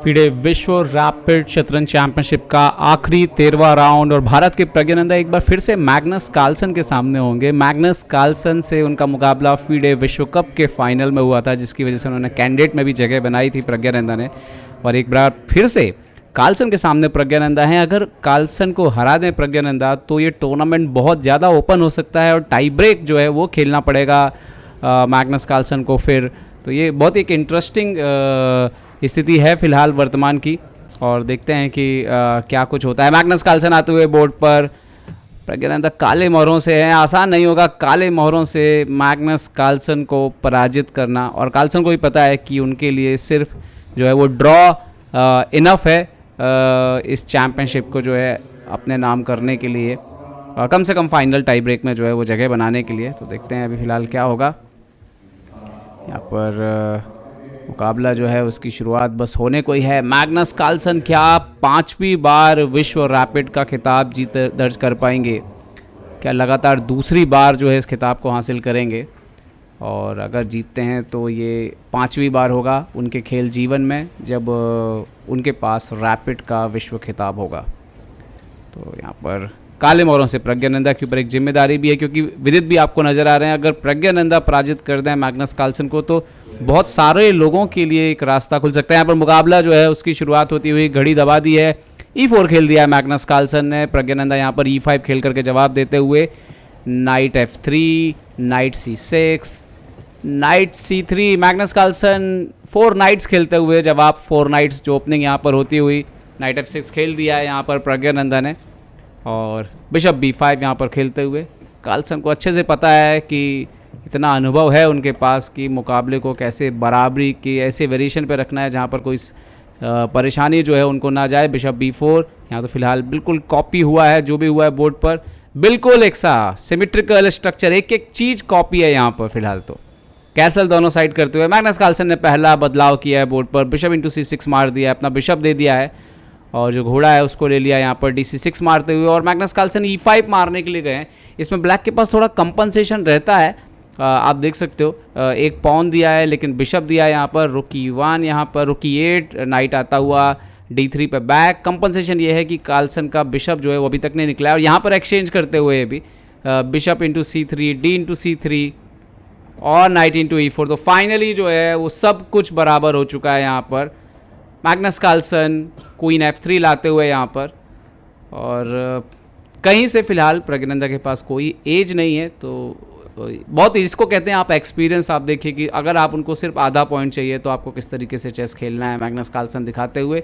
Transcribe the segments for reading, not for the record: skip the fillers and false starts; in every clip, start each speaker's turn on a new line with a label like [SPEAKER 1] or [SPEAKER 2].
[SPEAKER 1] FIDE विश्व rapid शतरंज championship का आखिरी 13वां राउंड और भारत के प्रज्ञानंदा एक बार फिर से मैग्नस कार्लसन के सामने होंगे। मैग्नस कार्लसन से उनका मुकाबला FIDE विश्व कप के फाइनल में हुआ था, जिसकी वजह से उन्होंने कैंडिडेट में भी जगह बनाई थी प्रज्ञानंदा ने, और एक बार फिर से कार्लसन के सामने प्रज्ञानंदा हैं। अगर कार्लसन को हरा दें प्रज्ञानंदा तो ये टूर्नामेंट बहुत ज़्यादा ओपन हो सकता है और टाई ब्रेक जो है वो खेलना पड़ेगा मैग्नस कार्लसन को फिर। तो ये बहुत एक इंटरेस्टिंग स्थिति है फिलहाल वर्तमान की, और देखते हैं कि क्या कुछ होता है। मैग्नस कार्लसन आते हुए बोर्ड पर, प्रज्ञानंदा काले मोहरों से हैं, आसान नहीं होगा काले मोहरों से मैग्नस कार्लसन को पराजित करना, और कार्लसन को भी पता है कि उनके लिए सिर्फ जो है वो ड्रॉ इनफ है इस चैम्पियनशिप को जो है अपने नाम करने के लिए, कम से कम फाइनल टाई ब्रेक में जो है वो जगह बनाने के लिए। तो देखते हैं अभी फ़िलहाल क्या होगा। यहाँ पर मुकाबला जो है उसकी शुरुआत बस होने को ही है। मैग्नस कार्लसन क्या 5वीं बार विश्व रैपिड का खिताब जीत दर्ज कर पाएंगे? क्या लगातार दूसरी बार जो है इस खिताब को हासिल करेंगे? और अगर जीतते हैं तो ये 5वीं बार होगा उनके खेल जीवन में जब उनके पास रैपिड का विश्व खिताब होगा। तो यहाँ पर काले मोहरों से प्रज्ञानंदा के ऊपर एक जिम्मेदारी भी है, क्योंकि विदित भी आपको नज़र आ रहे हैं। अगर प्रज्ञानंदा पराजित कर दें मैग्नस कार्लसन को तो बहुत सारे लोगों के लिए एक रास्ता खुल सकता है। यहाँ पर मुकाबला जो है उसकी शुरुआत होती हुई घड़ी दबा दी है, E4 खेल दिया है मैग्नस कार्लसन ने। प्रज्ञानंदा यहाँ पर E5 खेल करके जवाब देते हुए knight F3, knight C6, knight C3, Magnus Carlsen 4 knights खेलते हुए जवाब 4 नाइट्स जो ओपनिंग यहाँ पर होती हुई नाइट F6 खेल दिया है यहाँ पर प्रज्ञानंदा ने, और बिशप B5 यहाँ पर खेलते हुए कार्लसन को अच्छे से पता है कि इतना अनुभव है उनके पास कि मुकाबले को कैसे बराबरी के ऐसे वेरिएशन पे रखना है जहाँ पर कोई परेशानी जो है उनको ना जाए। बिशप B4 यहाँ तो फिलहाल बिल्कुल कॉपी हुआ है, जो भी हुआ है बोर्ड पर बिल्कुल एक सा सिमेट्रिकल स्ट्रक्चर, एक एक चीज़ कॉपी है यहाँ पर फिलहाल। तो कैसल दोनों साइड करते हुए मैग्नस कार्लसन ने पहला बदलाव किया है बोर्ड पर, बिशप इंटू C6 मार दिया है, अपना बिशप दे दिया है और जो घोड़ा है उसको ले लिया यहाँ पर DC6 मारते हुए, और मैग्नस कार्लसन E5 मारने के लिए गए हैं। इसमें ब्लैक के पास थोड़ा कंपनसेशन रहता है, आप देख सकते हो एक पॉन दिया है लेकिन बिशप दिया है यहाँ पर, रुक E1 यहाँ पर, रुक E8, नाइट आता हुआ D3 पे बैक। कंपनसेशन ये है कि कार्लसन का बिशप जो है वो अभी तक नहीं निकला है, और यहाँ पर एक्सचेंज करते हुए भी bishop into C3, D into C3 और नाइट इंटू E4। तो फाइनली जो है वो सब कुछ बराबर हो चुका है यहाँ पर। मैग्नस कार्लसन क्वीन F3 लाते हुए यहाँ पर, और कहीं से फिलहाल प्रज्ञानंदा के पास कोई एज नहीं है, तो बहुत इसको कहते हैं आप एक्सपीरियंस। आप देखिए कि अगर आप उनको सिर्फ आधा पॉइंट चाहिए तो आपको किस तरीके से चेस खेलना है मैग्नस कार्लसन दिखाते हुए,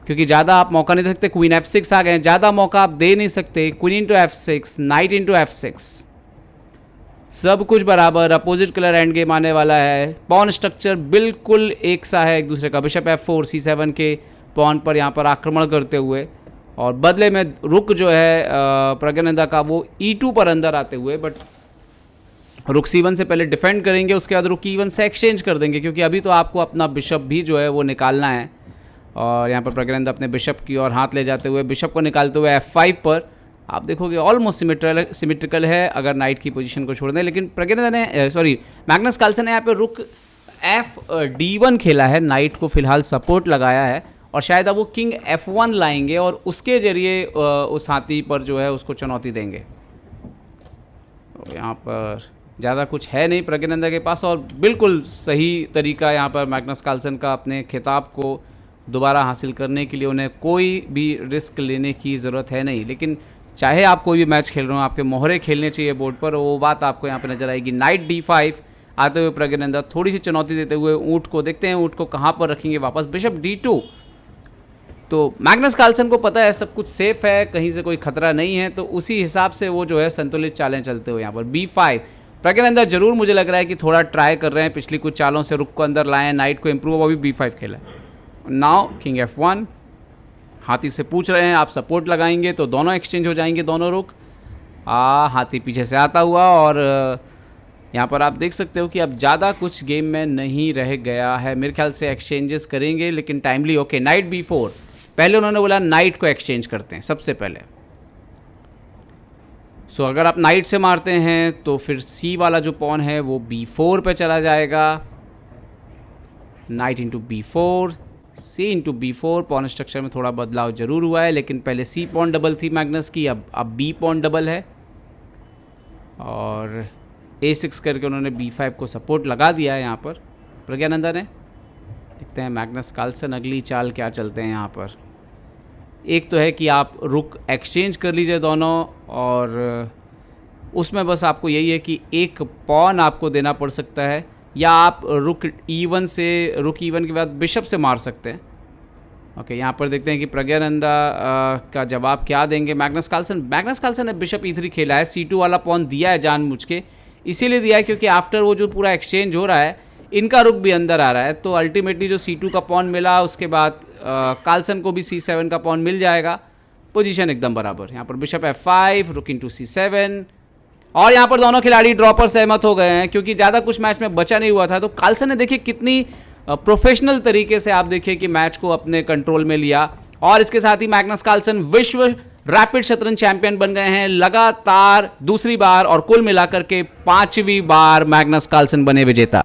[SPEAKER 1] क्योंकि ज़्यादा आप मौका नहीं दे सकते। क्वीन F6 आ गए, ज़्यादा मौका आप दे नहीं सकते। Queen into F6, night into F6, सब कुछ बराबर। अपोजिट कलर एंड गेम आने वाला है, पॉन स्ट्रक्चर बिल्कुल एक सा है एक दूसरे का। बिशप F4 C7 के पॉन पर यहाँ पर आक्रमण करते हुए, और बदले में रुक जो है प्रज्ञानंदा का वो E2 पर अंदर आते हुए, बट रुक C1 से पहले डिफेंड करेंगे, उसके बाद रुक E1 से एक्सचेंज कर देंगे, क्योंकि अभी तो आपको अपना बिशप भी जो है वो निकालना है। और यहाँ पर प्रज्ञानंदा अपने बिशप की ओर हाथ ले जाते हुए बिशप को निकालते हुए F5 पर आप देखोगे ऑलमोस्ट सिमेट्रिकल है अगर नाइट की पोजीशन को छोड़ दें, लेकिन प्रज्ञानंदा ने मैग्नस कार्लसन ने यहाँ पे रुक D1 खेला है, नाइट को फिलहाल सपोर्ट लगाया है, और शायद अब वो किंग F1 लाएंगे और उसके जरिए उस हाथी पर जो है उसको चुनौती देंगे। तो यहाँ पर ज़्यादा कुछ है नहीं प्रज्ञानंदा के पास, और बिल्कुल सही तरीका यहाँ पर मैग्नस कार्लसन का अपने खिताब को दोबारा हासिल करने के लिए। उन्हें कोई भी रिस्क लेने की ज़रूरत है नहीं, लेकिन चाहे आप कोई भी मैच खेल रहे हो आपके मोहरे खेलने चाहिए बोर्ड पर, वो बात आपको यहाँ पर नजर आएगी। नाइट D5 आते हुए प्रज्ञानंदा थोड़ी सी चुनौती देते हुए ऊँट को देखते हैं, ऊँट को कहाँ पर रखेंगे वापस। बिशप D2, तो मैग्नस कार्लसन को पता है सब कुछ सेफ है, कहीं से कोई खतरा नहीं है, तो उसी हिसाब से वो जो है संतुलित चालें चलते हुए यहाँ पर B5। प्रज्ञानंदा जरूर मुझे लग रहा है कि थोड़ा ट्राई कर रहे हैं पिछली कुछ चालों से, रुक को अंदर लाएं, नाइट को इम्प्रूव, अभी B5 खेला है। नाउ किंग F1, हाथी से पूछ रहे हैं आप सपोर्ट लगाएंगे तो दोनों एक्सचेंज हो जाएंगे, दोनों रुक। हाथी पीछे से आता हुआ, और यहाँ पर आप देख सकते हो कि अब ज़्यादा कुछ गेम में नहीं रह गया है, मेरे ख्याल से एक्सचेंजेस करेंगे लेकिन टाइमली। ओके, नाइट B4, पहले उन्होंने बोला नाइट को एक्सचेंज करते हैं सबसे पहले। सो अगर आप नाइट से मारते हैं तो फिर C वाला जो पॉन है वो B4 पे चला जाएगा, knight into B4, C into B4। Pawn structure में थोड़ा बदलाव जरूर हुआ है, लेकिन पहले C पॉन डबल थी मैग्नस की, अब B पॉन डबल है और A6 करके उन्होंने B5 को सपोर्ट लगा दिया है यहाँ पर प्रज्ञानंदा ने। देखते हैं मैग्नस कार्लसन अगली चाल क्या चलते हैं यहाँ पर। एक तो है कि आप रुक एक्सचेंज कर लीजिए दोनों, और उसमें बस आपको यही है कि एक पॉन आपको देना पड़ सकता है, या आप रुक E1 के बाद बिशप से मार सकते हैं। ओके, यहाँ पर देखते हैं कि प्रज्ञानंदा का जवाब क्या देंगे। मैग्नस कार्लसन ने बिशप E3 खेला है, C2 वाला पॉन दिया है जानबूझ के, इसीलिए दिया है क्योंकि आफ्टर वो जो पूरा एक्सचेंज हो रहा है इनका रुक भी अंदर आ रहा है, तो अल्टीमेटली जो C2 का पॉन मिला उसके बाद कार्लसन को भी C7 का पॉन मिल जाएगा। पोजीशन एकदम बराबर। यहाँ पर बिशप F5, रुक इंटू C7, और यहाँ पर दोनों खिलाड़ी ड्रॉ पर सहमत हो गए हैं क्योंकि ज़्यादा कुछ मैच में बचा नहीं हुआ था। तो कार्लसन ने देखिए कितनी प्रोफेशनल तरीके से आप देखिए कि मैच को अपने कंट्रोल में लिया, और इसके साथ ही मैग्नस कार्लसन विश्व रैपिड शतरंज चैंपियन बन गए हैं लगातार दूसरी बार, और कुल मिलाकर के 5वीं बार मैग्नस कार्लसन बने विजेता।